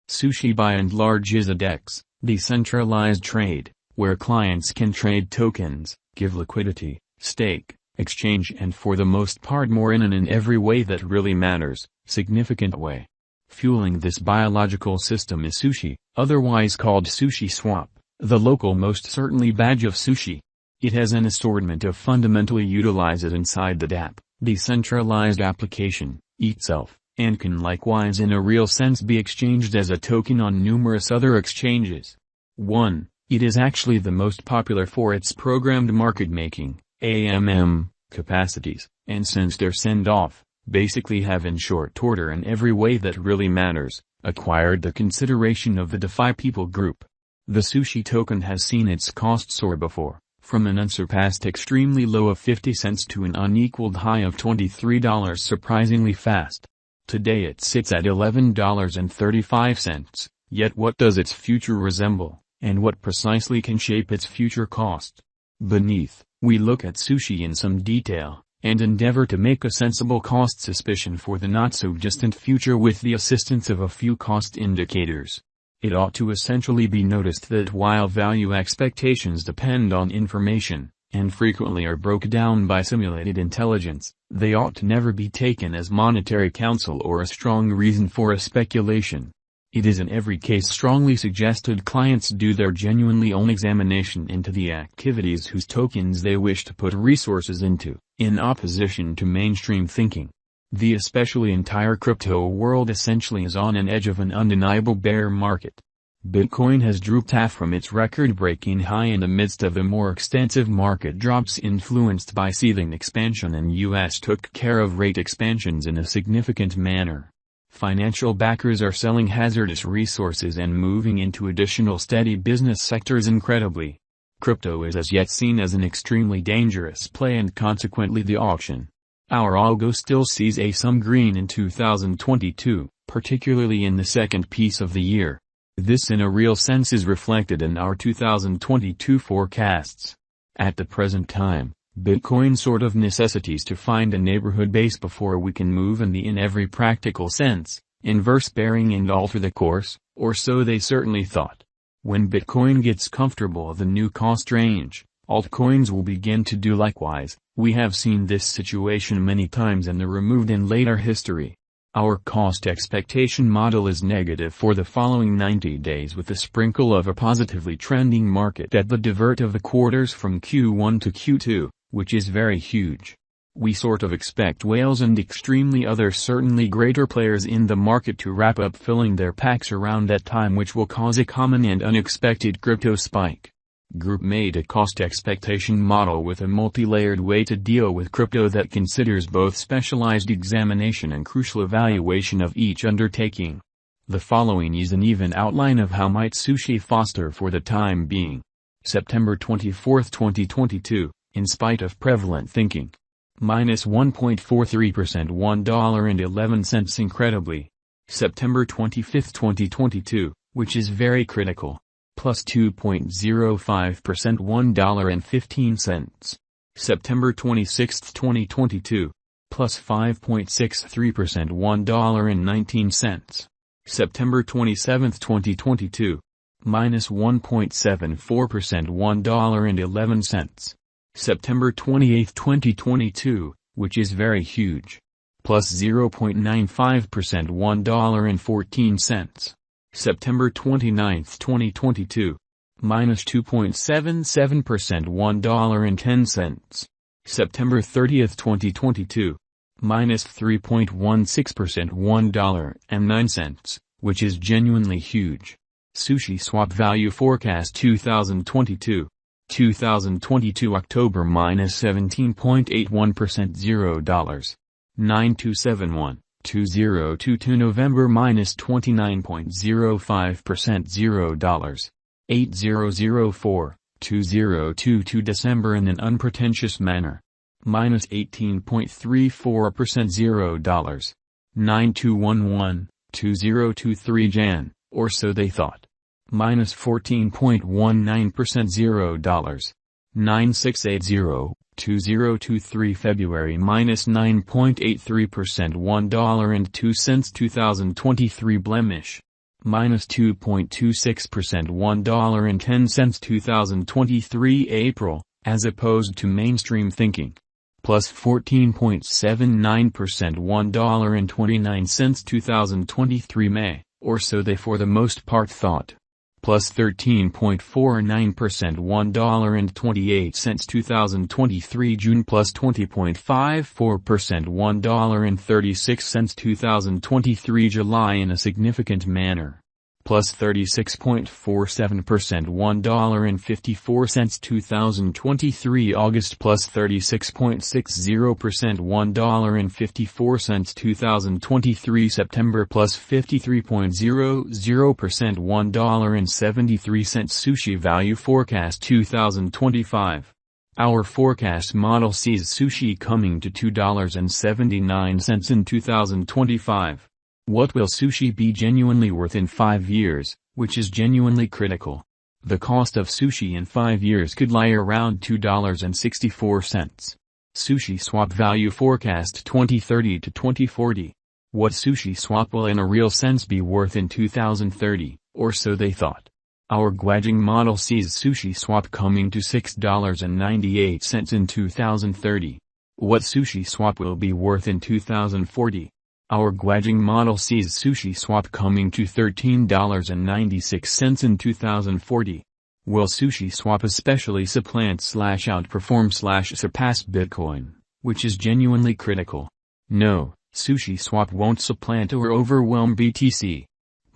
Sushi by and large is a DEX, decentralized trade, where clients can trade tokens, give liquidity, stake, exchange and for the most part more in and in every way that really matters, significant way. Fueling this biological system is Sushi, otherwise called Sushiswap, the local most certainly badge of sushi. It has an assortment of fundamentally utilized inside the DApp, decentralized application, itself, and can likewise in a real sense be exchanged as a token on numerous other exchanges. 1. It is actually the most popular for its programmed market making, AMM, capacities, and since their send-off, basically have in short order in every way that really matters, acquired the consideration of the DeFi people group. The Sushi token has seen its cost soar before, from an unsurpassed extremely low of 50 cents to an unequaled high of $23 surprisingly fast. Today it sits at $11.35, yet what does its future resemble, and what precisely can shape its future cost? Beneath, we look at Sushi in some detail, and endeavor to make a sensible cost suspicion for the not-so-distant future with the assistance of a few cost indicators. It ought to essentially be noticed that while value expectations depend on information, and frequently are broken down by simulated intelligence, they ought to never be taken as monetary counsel or a strong reason for a speculation. It is in every case strongly suggested clients do their genuinely own examination into the activities whose tokens they wish to put resources into, in opposition to mainstream thinking. The especially entire crypto world essentially is on an edge of an undeniable bear market. Bitcoin has drooped half from its record-breaking high in the midst of the more extensive market drops influenced by seething expansion, and US took care of rate expansions in a significant manner. Financial backers are selling hazardous resources and moving into additional steady business sectors incredibly. Crypto is as yet seen as an extremely dangerous play and consequently the auction. Our algo still sees some green in 2022, particularly in the second piece of the year. This in a real sense is reflected in our 2022 forecasts. At the present time, Bitcoin sort of necessitates to find a neighborhood base before we can move in every practical sense, inverse bearing and alter the course, or so they certainly thought. When Bitcoin gets comfortable the new cost range, altcoins will begin to do likewise. We have seen this situation many times in the removed and later history. Our cost expectation model is negative for the following 90 days with a sprinkle of a positively trending market at the divert of the quarters from Q1 to Q2, which is very huge. We sort of expect whales and extremely other certainly greater players in the market to wrap up filling their packs around that time, which will cause a common and unexpected crypto spike. Group made a cost expectation model with a multi-layered way to deal with crypto that considers both specialized examination and crucial evaluation of each undertaking. The following is an even outline of how might Sushi foster for the time being. September 24, 2022, in spite of prevalent thinking. Minus 1.43%, $1.11 incredibly. September 25, 2022, which is very critical. Plus 2.05%, $1.15. September 26, 2022. Plus 5.63%, $1.19. September 27, 2022. Minus 1.74%, $1.11. September 28, 2022, which is very huge. Plus 0.95%, $1.14. September 29, 2022. Minus 2.77%, $1.10. September 30, 2022. Minus 3.16%, $1.09, which is genuinely huge. Sushiswap value forecast 2022. 2022 October minus 17.81%, $0. 9271. 2022 November minus 29.05%, $0. 8004, 2022 December in an unpretentious manner. Minus 18.34%, $0. 9211, 2023 Jan, or so they thought. Minus 14.19%, $0. 9680, 2023 February minus 9.83%, $1.02 2023 blemish. minus 2.26% $1.10 2023 April, as opposed to mainstream thinking. Plus 14.79% $1.29 2023 May, or so they for the most part thought. Plus 13.49% $1.28 2023 June, plus 20.54% $1.36 2023 July in a significant manner. Plus 36.47% $1.54 2023 August, plus 36.60% $1.54 2023 September, plus 53.00% $1.73 Sushi Value Forecast 2025. Our forecast model sees sushi coming to $2.79 in 2025. What will sushi be genuinely worth in 5 years, which is genuinely critical? The cost of sushi in 5 years could lie around $2.64. Sushiswap Value Forecast 2030 to 2040. What Sushiswap will in a real sense be worth in 2030, or so they thought. Our Guajing model sees Sushiswap coming to $6.98 in 2030. What Sushiswap will be worth in 2040? Our Guajing model sees Sushiswap coming to $13.96 in 2040. Will Sushiswap especially supplant/outperform/surpass Bitcoin, which is genuinely critical? No, Sushiswap won't supplant or overwhelm BTC.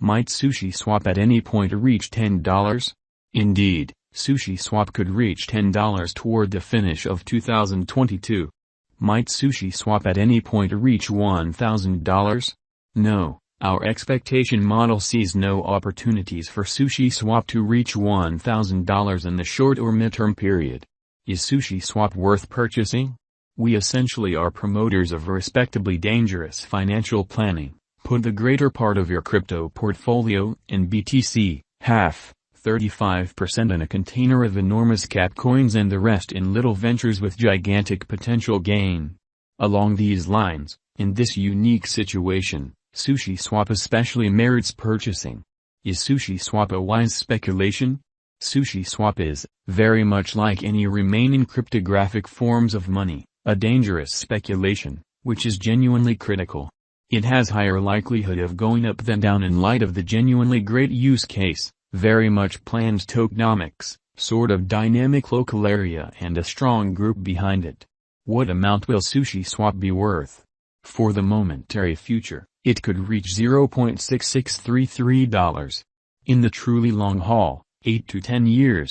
Might Sushiswap at any point reach $10? Indeed, Sushiswap could reach $10 toward the finish of 2022. Might Sushiswap at any point reach $1,000? No, our expectation model sees no opportunities for Sushiswap to reach $1,000 in the short or midterm period. Is Sushiswap worth purchasing? We essentially are promoters of respectably dangerous financial planning. Put the greater part of your crypto portfolio in BTC, half, 35% in a container of enormous cap coins, and the rest in little ventures with gigantic potential gain. Along these lines, in this unique situation, Sushiswap especially merits purchasing. Is Sushiswap a wise speculation? Sushiswap is, very much like any remaining cryptographic forms of money, a dangerous speculation, which is genuinely critical. It has higher likelihood of going up than down in light of the genuinely great use case, very much planned tokenomics, sort of dynamic local area, and a strong group behind it. What amount will Sushiswap be worth? For the momentary future, it could reach $0.6633. In the truly long haul, 8 to 10 years,